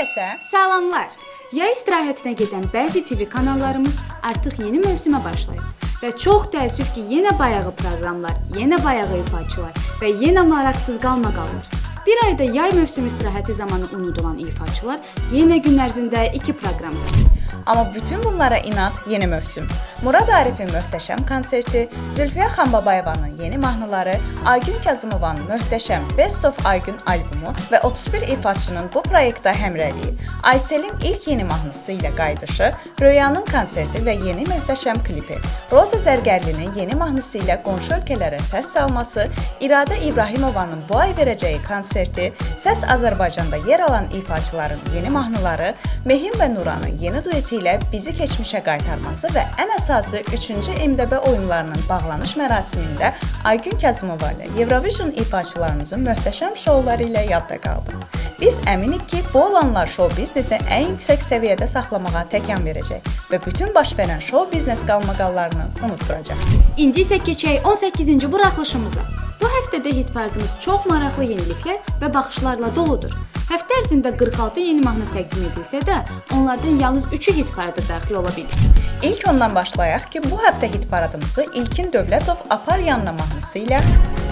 Səsə. Salamlar. Yay istirahətinə gedən bəzi TV kanallarımız artıq yeni mövsümə başlayıb və çox təəssüf ki, yenə bayağı proqramlar, yenə bayağı ifaçılar və yenə maraqsız qalma qalır. Bir ayda yay mövsüm istirahəti zamanı unudulan ifaçılar yenə gün ərzində 2 proqramdır. Amma bütün bunlara inat yeni mövsüm. Murad Arifin möhtəşəm konserti, Zülfiyə Xanbabayevanın yeni mahnıları, Aygün Kazımovanın möhtəşəm Best of Aygün albomu və 31 ifaçının bu proyektdə həmrəyliyi, Ayselin ilk yeni mahnısı ilə qayıdışı, Röyanın konserti və yeni möhtəşəm klipi, Roza Zərgərlinin yeni mahnısı ilə qonşu ölkələrə səs salması, İradə İbrahimovanın bu ay verəcəyi konserti, Səs Azərbaycanda yer alan ifaçıların yeni mahnıları, Mehim və Nuranın yeni dueti ilə bizi keçmişə qaytarması və ən əsası 3-cü MDB oyunlarının bağlanış mərasimində Aygün Kazımova ilə Eurovision ifaçılarımızın möhtəşəm şouları ilə yadda qaldı. Biz əminik ki, bu olanlar şou biznesi ən yüksək səviyyədə saxlamağa təkan verəcək və bütün baş verən şou biznes qalmaqallarını unutturacaq. İndi isə keçək 18-ci buraxılışımıza. Bu həftədə hitparadımız çox maraqlı yeniliklər və baxışlarla doludur. Həftə ərzində 46 yeni mahnı təqdim edilsə də, onlardan yalnız 3-ü hitparada daxil ola bilir. İlk ondan başlayaq ki, bu həftə hitparadımızı İlkin Dövlətov Apar Yanına mahnısı ilə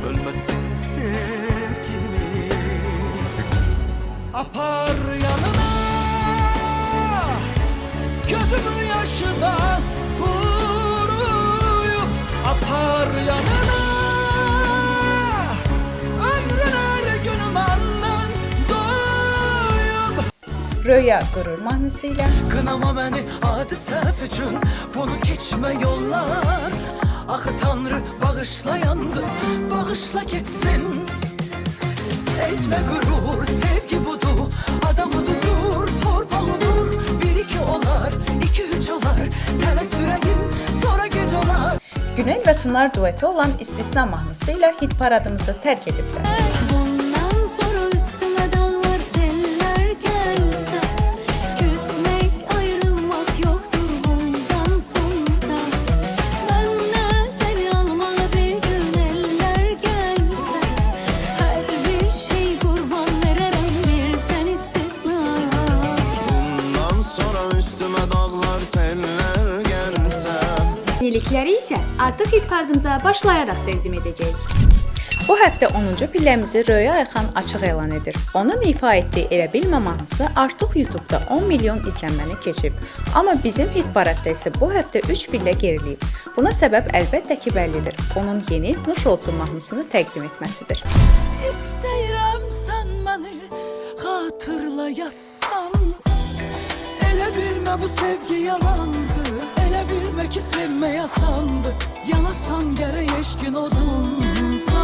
Ölməsin sevgimiz Apar yanına Gözümün yaşı da quruyub Apar yanına Ömrün hər günüm andan doyub Röya Qürur mahnısı ilə Qınama məni adi səhv üçün Bunu keçmə yollar Axı Tanrı bağışlayandı Bağışla getsin Etmə qürur, sevgi budur Adamı düzur, torpalıdır 1-2 olar, 2-3 olar Tələ sürəyim, sonra gec olar Günel və Tunar dueti olan İstisna mahnısı ilə hitparadımızı tərk ediblər. Bundan sonra üstüme dağlar seller gelse Küsmek ayrılmak yoktur bundan sonra Benden seni almalı bir gün eller gelse Her bir şey kurban veririm bir sen istisna Bundan sonra üstüme dağlar seller gelse Yenilikləri isə artıq hitparadımıza başlayaraq təqdim edəcəyik. Bu həftə 10-cu pilləmizi Röya Ayxan açıq elan edir. Onun ifa etdiyi Elə Bilmə mahnısı artıq YouTube-da 10 milyon izlənməni keçib. Amma bizim hitparadda isə bu həftə 3 pillə geriləyib. Buna səbəb əlbəttə ki, bəllidir. Onun yeni Nuş Olsun mahnısını təqdim etməsidir. İstəyirəm sən məni xatırlayasan Elə bilmə bu sevgi yalandı Elə bilmə ki sevmək asandı Yalasan gərək eşqin odunda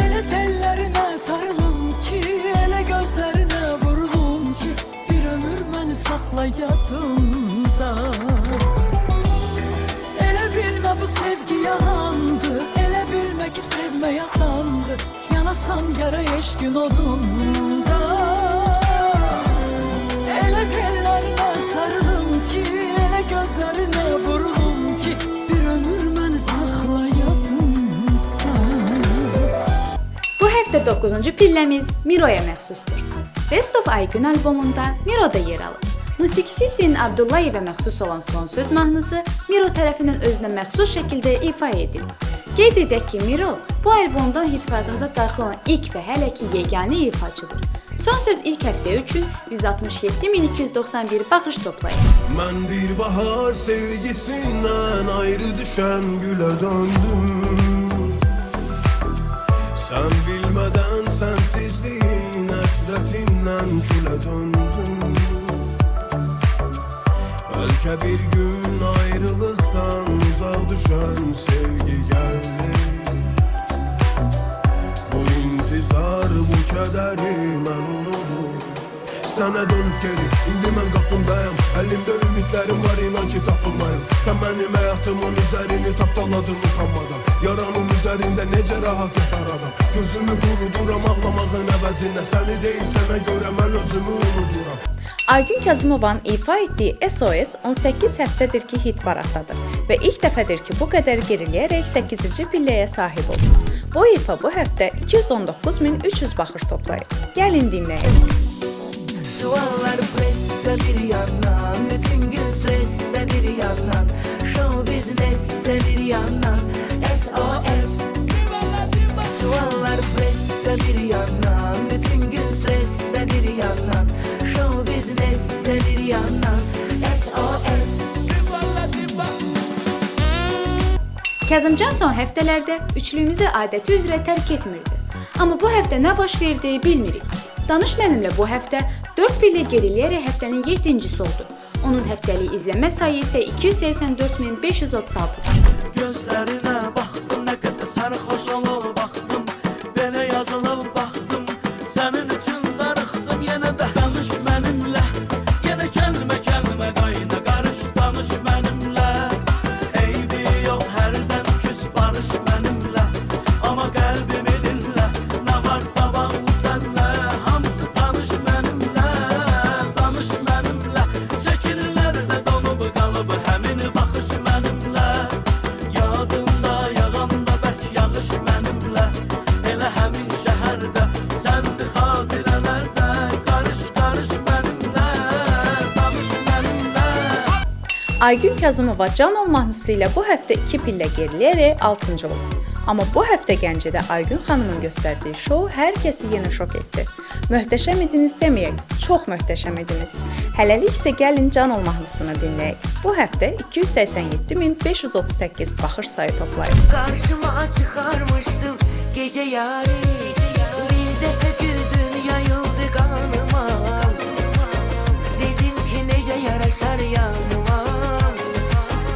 Elə tellərinə sarılım ki Elə gözlərinə vurulum ki Bir ömür məni saxla yadında Elə bilmə bu sevgi yalandı Elə bilmə ki sevmək asandı Yalasan gərək eşqin odunda Elə tellərinə sarılım ki Elə gözlərinə vurulum ki Bir ömür məni saxla yadında Bu həftə 9-cu pilləmiz Miroya məxsusdur. Best of Aygün albomunda Miro da yer alır. Musiqisi Hüseyn Abdullayevə məxsus olan Son Söz mahnısı Miro tərəfindən özünə məxsus şəkildə ifa edilir. Qeyd edək ki, Miro bu albomdan hitparadımıza daxil olan ilk və hələ ki yeganə ifaçıdır. Son Söz ilk həftə üçün 167.291 baxış toplayıb. Mən bir bahar sevgisindən ayrı düşən gülə döndüm Sən bilmədən sənsizliyin əsrətindən külə döndüm Bəlkə bir gün ayrılıqdan uzaq düşən sevgi gəlir Bu intizar, bu kədəri mən unudur Sənə dönüb geri, indi mən qapındayım Əlimdə ümidlərim var, inan ki tapılmayım Sən mənim həyatımın üzərini tapdaladın utanmadan Yaranın üzərində necə rahat yatar adam Gözümü quruduram ağlamağın əvəzinə Səni deyil sənə görə mən özümü unuduram Aygün Kazımovanın ifa etdiyi SOS 18 həftədir ki hitparaddadır və ilk dəfədir ki bu qədər geriləyərək 8-ci pilləyə sahib olur. Bu ifa bu həftə 219.300 baxış toplayıb. Gəlin dinləyin. Suallar presse bir yandan, bütün gün stresse bir yandan, show business'te bir yandan, SOS. Suallar presse bir yandan, bütün gün stresse bir yandan, show business'te bir yandan, SOS. Kazımcan son həftələrdə üçlüyümüzü adəti üzrə tərk etmirdi. Amma bu həftə nə baş verdi bilmirik. Danış mənimlə bu həftə 4 pillə geriləyərək həftənin 7-cisi oldu. Onun həftəlik izlənmə sayı isə 284.536. Gözlerine baktım, ne kadar sarhoş olup baktım, bana yazılıp baktım, senin için darıxdım, yine de danış benimle, yine kelime kelime kayna karış, danış benimle, eybi yok herden küs barış benimle, ama kalbimi dinle, ne varsa bağlı senle, hamısı tanış benimle, danış benimle, şekillerde dolup kalıp hemin bakış benimle, yadımda yağanda bək yağış benimle, elə həmin şəhərdə, səndi xatirələrdə, qarış qarış benimle, danış benimle. Aygün Kazımova Canov mahnısı ilə bu həftə 2 pillə geriləyərək 6-cı oldu. Amma bu həftə Gəncədə Aygün xanımın göstərdiyi şou hər kəsi yenə şok etdi. Möhtəşəm idiniz deməyək, çox möhtəşəm idiniz. Hələlik isə gəlin Canov mahnısını dinləyək. Bu həftə 287.538 baxış sayı toplayıb. Karşıma çıkarmıştım gece yarı, bir defa güldün yayıldı kanıma, dedim ki nece yaraşar yanıma,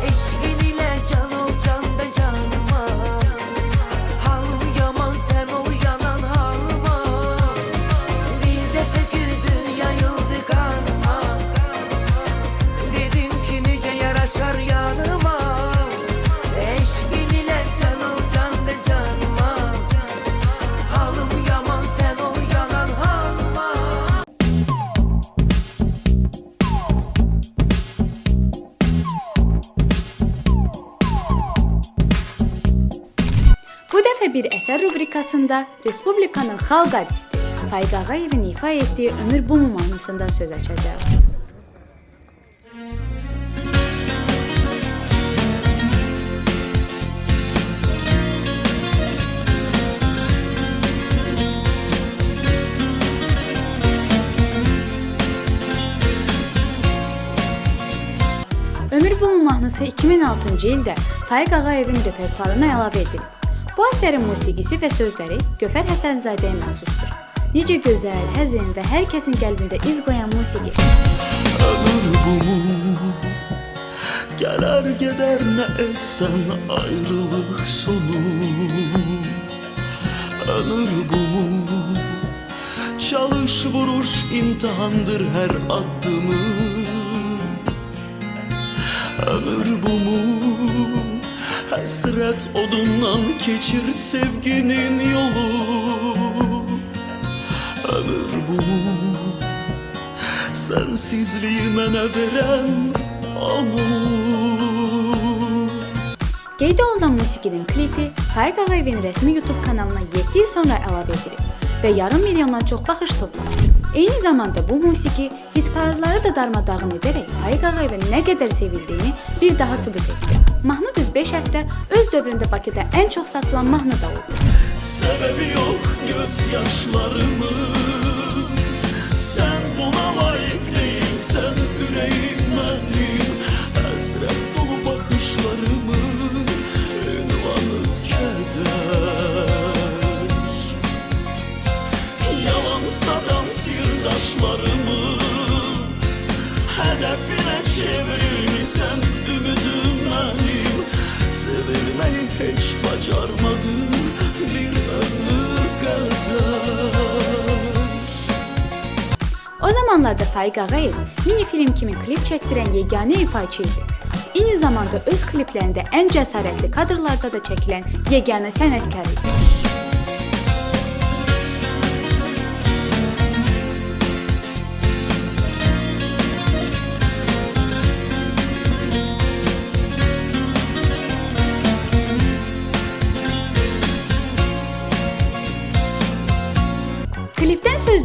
eşkin ile can ol can da canıma, halım yaman sen ol yanan halıma, bir defa güldün yayıldı kanıma, dedim ki nece yaraşar yanıma, eşkin ile can ol can da canıma, halım yaman sen ol yanan halıma. Bu dəfə bir əsər rubrikasında Respublikanın xalq artisti Faiq Ağayevin ifa etdiyi Ömür Bumu mahnısından söz açacağıq. Ömür Bumu mahnısı 2006-cı ildə Faiq Ağayevin repertuarına əlavə edilib. Bu əsərin musiqisi və sözləri Göfər Həsənzadəyə məxsusdur. Necə gözəl, həzin və hər kəsin qəlbində iz qoyan musiqi. Ömür bu mu? Gələr gedər nə etsən ayrılıq sonu. Ömür bu mu? Çalış vuruş imtihandır hər addımı. Ömür bu mu? Həsrət odundan keçir sevginin yolu. Ömür bu mu? Sensizliği mənə verən anı. Qeyd olunan musiqinin klipi Faiq Ağayevin rəsmi YouTube kanalına 7 il sonra əlavə edilib və yarım milyondan çox baxış toplayıb. Eyni zamanda bu musiqi hit paradları da darmadağın edərək Faiq Ağayevin nə qədər sevildiyini bir daha sübut etdi. Mahnı düz 5 həftə öz dövründə Bakıda ən çox satılan mahnı da oldu. Səbəbi yox göz yaşlarımın, sən buna layiq deyilsən ürəyim mənim, həsrət dolu baxışlarımın ünvanı kədər. Yalan sadan sirdaşlarımı hədəfinə çevirmisən ümidim mənim, sevilməyi heç bacarmadım bir ömür qədər. O zamanlarda Faiq Ağayev mini film kimi klip çəkdirən yeganə ifaçı idi. Eyni zamanda öz kliplərində ən cəsarətli kadrlarda da çəkilən yeganə sənətkar idi.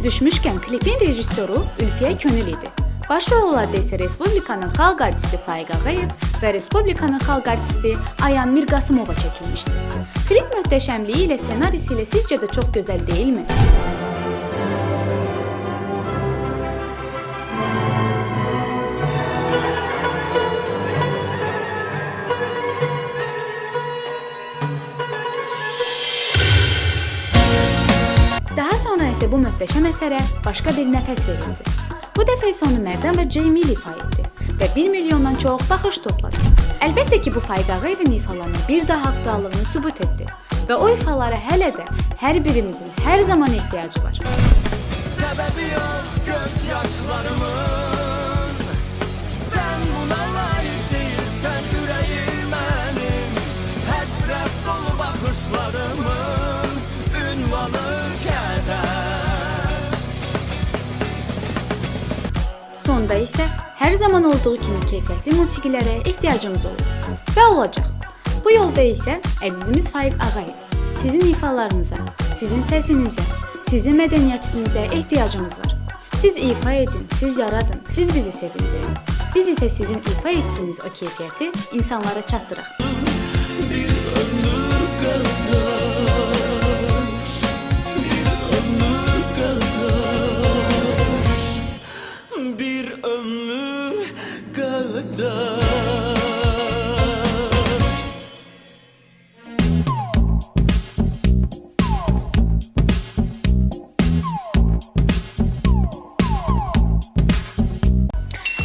Düşmüşkən klipin rejissoru Ülfiyə Könül idi. Baş rollarda isə Respublikanın xalq artisti Faiq Ağayev və Respublikanın xalq artisti Ayan Mirqasımova çəkilmişdi. Klip möhtəşəmliyi ilə ssenarisi ilə sizcə də çox gözəl deyilmi? Daha sonra isə bu möhtəşəm əsərə başqa bir nəfəs verildi. Bu dəfə isə onu Mərdan və Cemil ifa etdi və 1 milyondan çox baxış topladı. Əlbəttə ki, bu Faiq Ağayevin ifalarına bir daha aktuallığını sübut etdi və o ifalara hələ də hər birimizin hər zaman ehtiyacı var. Səbəbi yox göz yaşlarımın, sən buna layiq deyilsən ürəyim mənim, həsrət dolu baxışlarımın ünvanı kədər. Sonda isə hər zaman olduğu kimi keyfiyyətli musiqilərə ehtiyacımız olur və olacaq. Bu yolda isə əzizimiz Faiq Ağayev, sizin ifalarınıza, sizin səsinizə, sizin mədəniyyətinizə ehtiyacımız var. Siz ifa edin, siz yaradın, siz bizi sevindirin. Biz isə sizin ifa etdiyiniz o keyfiyyəti insanlara çatdıraq. Bir ömür kadar, bir ömür kadar, bir ömür kadar.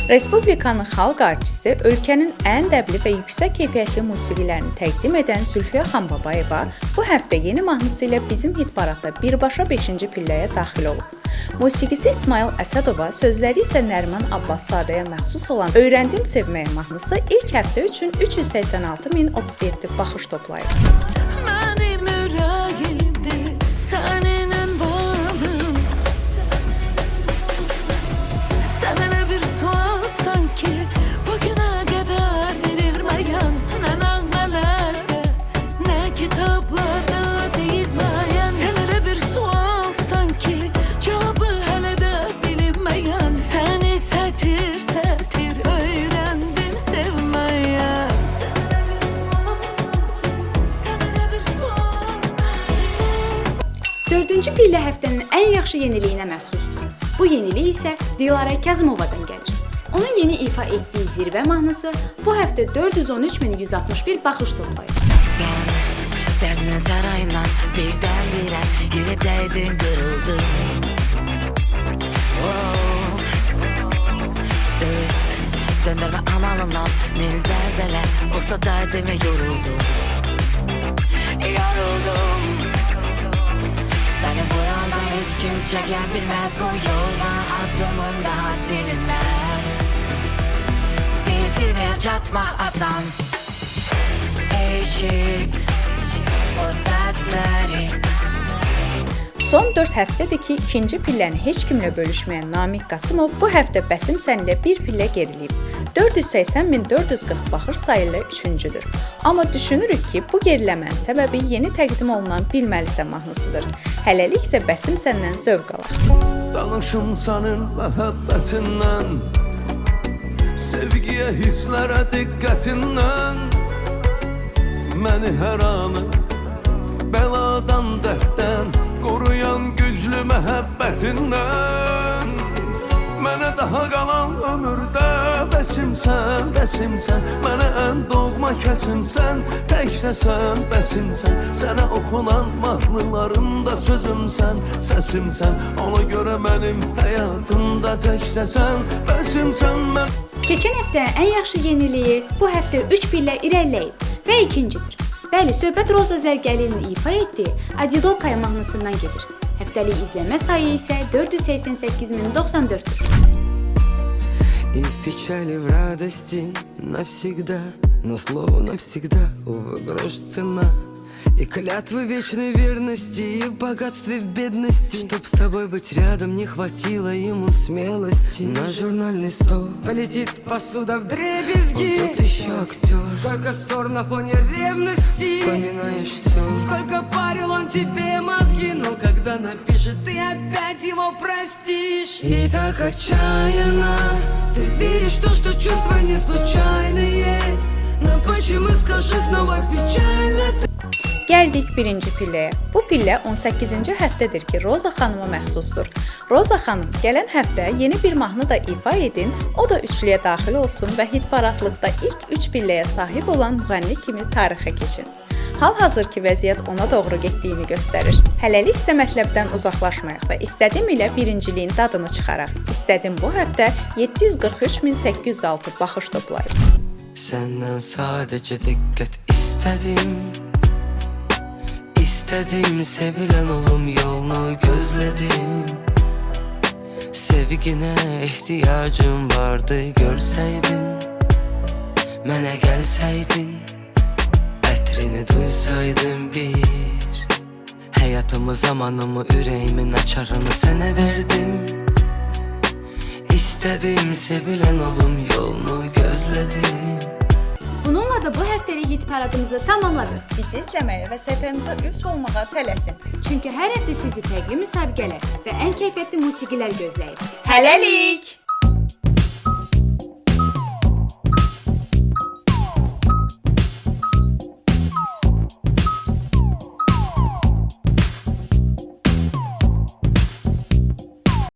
Respublikanın xalq artisti ölkənin ən dəbli və yüksək keyfiyyətli musiqilərini təqdim edən Zülfiyə Xanbabayeva bu həftə yeni mahnısı ilə bizim hitparadda birbaşa 5-ci pilləyə daxil olub. Musiqisi İsmail Əsədova, sözləri isə Nəriman Abbaszadəyə məxsus olan Öyrəndim Sevməyə mahnısı ilk həftə üçün 386.037 baxış toplayıb. Mənim ürəyimdir səninlə bağlım. Sənə bir sual sanki bugünə qədər verilməyən, nə nəğmələrdə, nə kitablarda deyilməyən. Sənə bir sual sanki cavabı hələ də bilinməyən. Səni sətir sətir öyrəndim sevməyə. Sənə bir sual sanki. 4-cü pillə həftənin ən yaxşı yeniliyinə məxsusdur. Bu yenilik isə Dilarə Kazımovadan gəlir. Onun yeni ifa etdiyi Zirvə mahnısı bu həftə 413.161 baxış toplayıb. Sen derdinin sarayından birdenbire yere değdin kırıldın. Oh. Düz döndürme amalından beni zelzele olsa derdim ve yoruldum. Yoruldum. Seni bu yoldan hiç kim çeken bilmez, bu yoldan adımın daha silinmez. Değil zirveye çatmak asan. Eşit o səsləri. Son 4 həftədir ki, ikinci pilləni heç kimlə bölüşməyən Namiq Qasımov bu həftə Bəsim Sən ilə bir pillə geriləyib. 480.440 baxış sayı ilə 3-cüdür. Amma düşünürük ki, bu geriləmənin səbəbi yeni təqdim olunan Bilməlisə mahnısıdır. Hələlik isə Bəsim Səndən zövq alaq. Danışım sənin məhəbbətindən, sevgiyə, hisslərə diqqətindən. Məni hər anı bəladan, dərddən qoruyan güclü məhəbbətindən. Mənə daha qalan ömürdə bəsimsən, bəsimsən. Mənə ən doğma kəsimsən, təkcəsən, bəsimsən. Sənə oxunan mahnılarında sözümsən, səsimsən. Ona görə mənim həyatımda təkcəsən, bəsimsən mən. Keçən həftə ən yaxşı yeniliyi bu həftə 3 pillə irəliləyib və ikincidir. Bəli, söhbət Roza Zərgəlinin ifa etdiyi Adidokaya mahnısından gedir. Həftəlik izləmə sayı isə 488.094-dür. И в печали, в радости навсегда, но слово навсегда, увы, грош цена. И клятвы вечной верности, и в богатстве, в бедности. Чтоб с тобой быть рядом, не хватило ему смелости. На журнальный стол полетит посуда вдребезги. Вот тут еще актер. Сколько ссор на фоне ревности. Вспоминаешь все. Сколько парил он тебе мозги, но когда напишет, ты опять его простишь. И так отчаянно ты веришь в то, что чувства не случайные. Но почему, скажи, снова печально? Gəldik birinci pilləyə. Bu pillə 18-ci həftədir ki, Roza xanıma məxsusdur. Roza xanım, gələn həftə yeni bir mahnı da ifa edin, o da üçlüyə daxil olsun və hitparaqlıqda ilk 3 pilləyə sahib olan müğənni kimi tarixə keçin. Hal-hazırki vəziyyət ona doğru getdiyini göstərir. Hələlik isə mətləbdən uzaqlaşmayaq və istədim ilə birinciliyin dadını çıxaraq. İstədim bu həftə 743.806 baxış toplayıb. Senden sadece dikkat istedim. İstedim sevilen olum yolunu gözledim. Sevgine ihtiyacım vardı görseydin. Mənə gəlsəydin, ətrini duysaydın bir. Həyatımı, zamanımı, ürəyimin açarını sənə verdim. İstedim sevilen olum yolunu gözledim. Bununla da bu həftəlik hit paradımızı tamamladıq. Bizi izləməyə və səhifəmizə üzv olmağa tələsin. Çünki hər həftə sizi fərqli müsabiqələr və ən keyfiyyətli musiqilər gözləyir. Hələlik!